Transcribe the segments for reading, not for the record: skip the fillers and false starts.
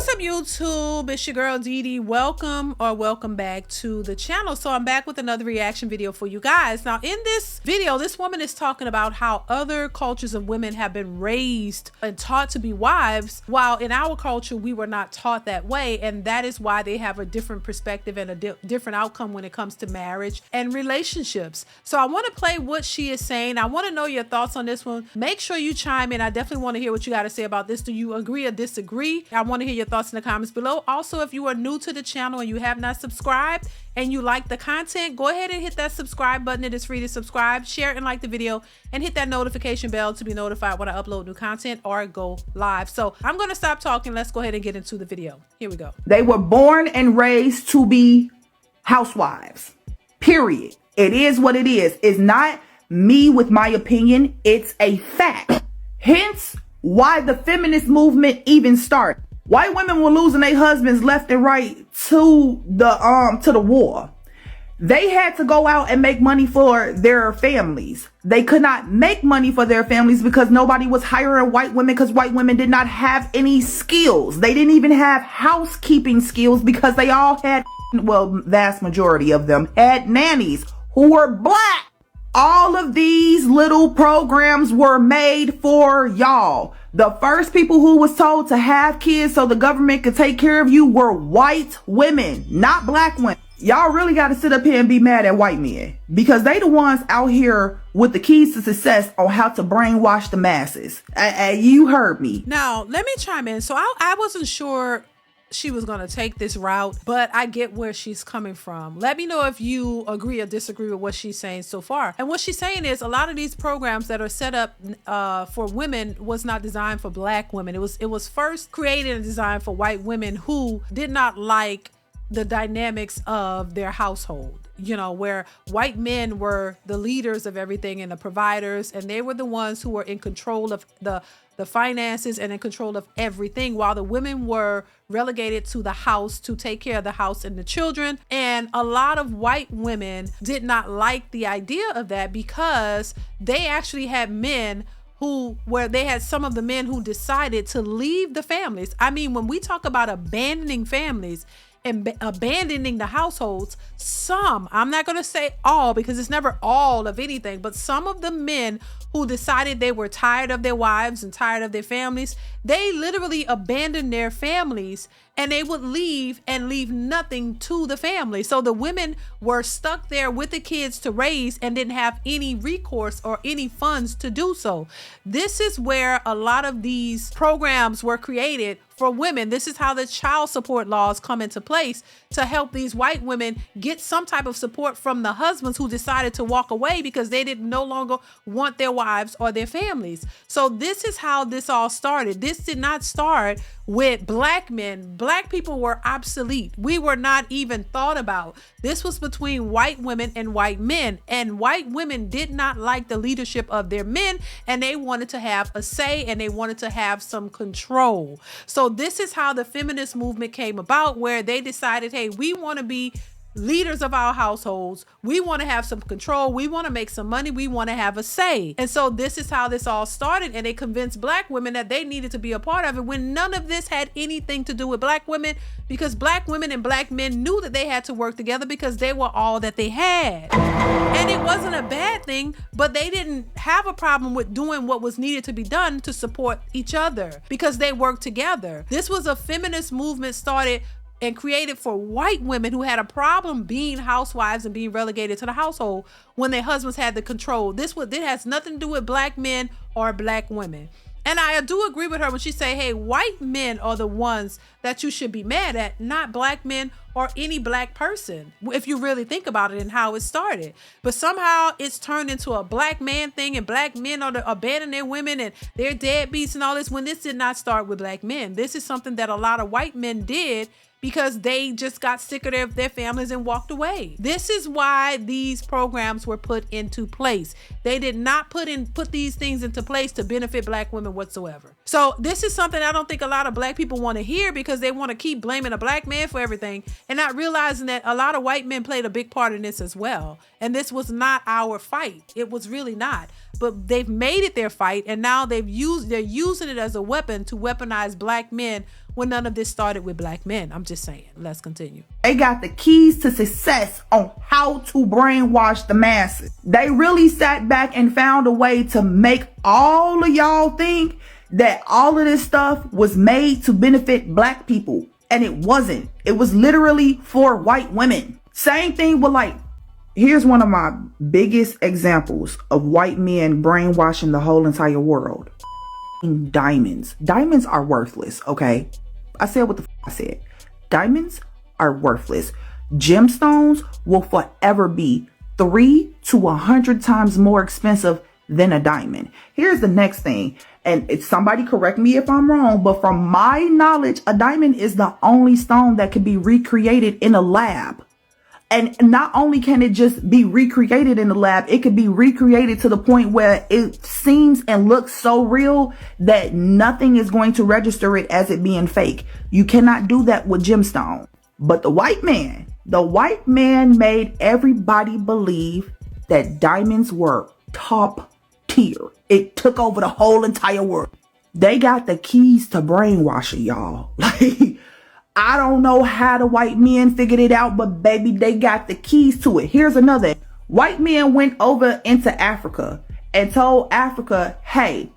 What's up, YouTube? It's your girl DeeDee. Welcome back to the channel. So I'm back with another reaction video for you guys. Now in this video, this woman is talking about how other cultures of women have been raised and taught to be wives, while in our culture we were not taught that way, and that is why they have a different perspective and a different outcome when it comes to marriage and relationships. So I want to play what she is saying. I want to know your thoughts on this one. Make sure you chime in. I definitely want to hear what you got to say about this. Do you agree or disagree? I want to hear your thoughts in the comments below. Also, if you are new to the channel and you have not subscribed and you like the content, go ahead and hit that subscribe button. It is free to subscribe, share and like the video, and hit that notification bell to be notified when I upload new content or go live. So I'm going to stop talking. Let's go ahead and get into the video. Here we go. They were born and raised to be housewives, period. It is what it is. It's not me with my opinion. It's a fact. Hence why the feminist movement even started. White women were losing their husbands left and right to the war. They had to go out and make money for their families. They could not make money for their families because nobody was hiring white women, because white women did not have any skills. They didn't even have housekeeping skills because they all had, well, vast majority of them had nannies who were black. All of these little programs were made for y'all. The first people who was told to have kids so the government could take care of you were white women, not black women. Y'all really got to sit up here and be mad at white men because they the ones out here with the keys to success on how to brainwash the masses. You heard me. Now, let me chime in. So I wasn't sure she was going to take this route, but I get where she's coming from. Let me know if you agree or disagree with what she's saying so far. And what she's saying is a lot of these programs that are set up for women was not designed for black women. It was first created and designed for white women who did not like the dynamics of their household, you know, where white men were the leaders of everything and the providers, and they were the ones who were in control of the finances and in control of everything, while the women were relegated to the house to take care of the house and the children. And a lot of white women did not like the idea of that because they actually had men they had some of the men who decided to leave the families. I mean, when we talk about abandoning families and abandoning the households, some, I'm not going to say all because it's never all of anything, but some of the men who decided they were tired of their wives and tired of their families, they literally abandoned their families and they would leave and leave nothing to the family. So the women were stuck there with the kids to raise and didn't have any recourse or any funds to do so. This is where a lot of these programs were created for women. This is how the child support laws come into place to help these white women get some type of support from the husbands who decided to walk away because they didn't no longer want their wives or their families. So this is how this all started. This did not start with black men. Black people were obsolete. We were not even thought about. This was between white women and white men, and white women did not like the leadership of their men, and they wanted to have a say and they wanted to have some control. So this is how the feminist movement came about, where they decided, hey, we want to be leaders of our households. We want to have some control. We want to make some money. We want to have a say. And so this is how this all started. And they convinced black women that they needed to be a part of it when none of this had anything to do with black women, because black women and black men knew that they had to work together because they were all that they had. And it wasn't a bad thing, but they didn't have a problem with doing what was needed to be done to support each other because they worked together. This was a feminist movement started and created for white women who had a problem being housewives and being relegated to the household when their husbands had the control. This has nothing to do with black men or black women. And I do agree with her when she say, hey, white men are the ones that you should be mad at, not black men or any black person, if you really think about it and how it started. But somehow it's turned into a black man thing, and black men are abandoning their women and they're deadbeats and all this, when this did not start with black men. This is something that a lot of white men did because they just got sick of their families and walked away. This is why these programs were put into place. They did not put these things into place to benefit black women whatsoever. So this is something I don't think a lot of black people want to hear, because they want to keep blaming a black man for everything and not realizing that a lot of white men played a big part in this as well. And this was not our fight. It was really not. but they've made it their fight, and now they're using it as a weapon to weaponize black men when none of this started with black men. I'm just saying. Let's continue. They got the keys to success on how to brainwash the masses. They really sat back and found a way to make all of y'all think that all of this stuff was made to benefit black people. And it wasn't. It was literally for white women. Same thing with here's one of my biggest examples of white men brainwashing the whole entire world. Diamonds. Diamonds are worthless, okay? I said what the I said. Diamonds are worthless. Gemstones will forever be 3 to 100 times more expensive than a diamond. Here's the next thing. And it's somebody correct me if I'm wrong, but from my knowledge, a diamond is the only stone that can be recreated in a lab. And not only can it just be recreated in the lab, it can be recreated to the point where it seems and looks so real that nothing is going to register it as it being fake. You cannot do that with gemstone. But the white man made everybody believe that diamonds were top tier. It took over the whole entire world. They got the keys to brainwashing, y'all. I don't know how the white men figured it out, but baby, they got the keys to it. Here's another. White men went over into Africa and told Africa, hey,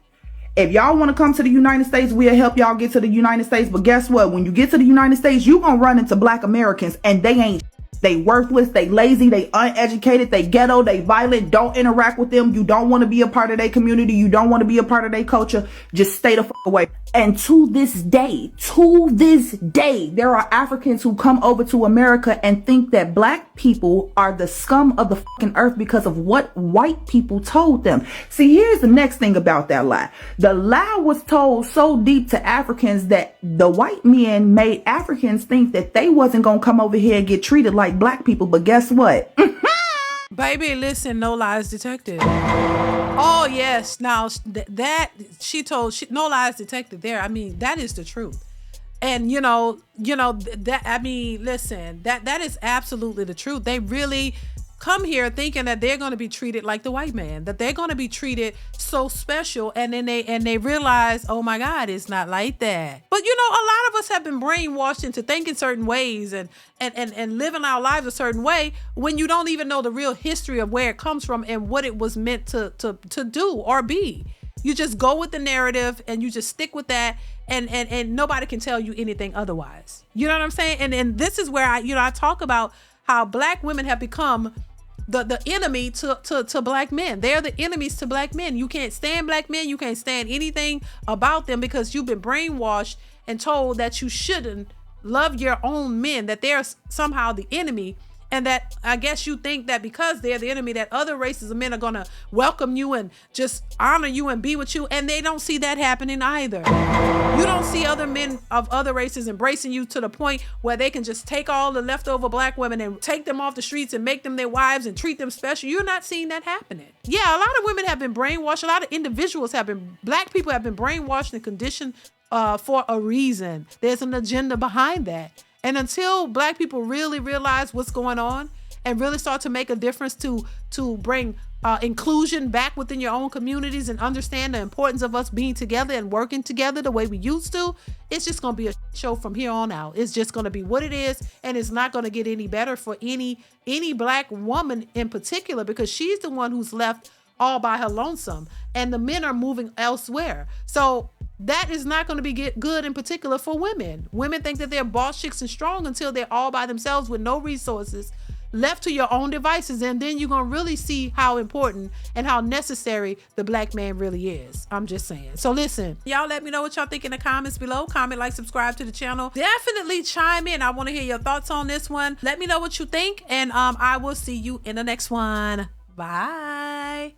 if y'all want to come to the United States, we'll help y'all get to the United States. But guess what? When you get to the United States, you're going to run into black Americans, and they ain't. They worthless, they lazy, they uneducated, they ghetto, they violent. Don't interact with them. You don't want to be a part of their community. You don't want to be a part of their culture. Just stay the fuck away. And to this day, there are Africans who come over to America and think that black people are the scum of the fucking earth because of what white people told them. See, here's the next thing about that lie. The lie was told so deep to Africans that the white men made Africans think that they wasn't going to come over here and get treated like black people. But guess what? Baby, listen, no lies detected. Oh, yes. Now, no lies detected there. I mean, that is the truth. And, listen, that is absolutely the truth. They really come here thinking that they're going to be treated like the white man, that they're going to be treated so special. And then they realize, oh my God, it's not like that. But a lot of us have been brainwashed into thinking certain ways and living our lives a certain way when you don't even know the real history of where it comes from and what it was meant to do or be. You just go with the narrative and you just stick with that, and nobody can tell you anything otherwise. You know what I'm saying? And this is where I talk about how black women have become the enemy to black men. They're the enemies to black men. You can't stand black men. You can't stand anything about them because you've been brainwashed and told that you shouldn't love your own men, that they're somehow the enemy. And that I guess you think that because they're the enemy, that other races of men are going to welcome you and just honor you and be with you. And they don't see that happening either. You don't see other men of other races embracing you to the point where they can just take all the leftover black women and take them off the streets and make them their wives and treat them special. You're not seeing that happening. Yeah, a lot of women have been brainwashed. A lot of individuals black people have been brainwashed and conditioned for a reason. There's an agenda behind that. And until black people really realize what's going on and really start to make a difference to bring inclusion back within your own communities and understand the importance of us being together and working together the way we used to, it's just going to be a show from here on out. It's just going to be what it is, and it's not going to get any better for any black woman in particular, because she's the one who's left all by her lonesome and the men are moving elsewhere. So that is not going to be good in particular for women. Women think that they're boss chicks and strong until they're all by themselves with no resources, left to your own devices. And then you're going to really see how important and how necessary the black man really is. I'm just saying. So listen, y'all let me know what y'all think in the comments below. Comment, like, subscribe to the channel. Definitely chime in. I want to hear your thoughts on this one. Let me know what you think. And I will see you in the next one. Bye.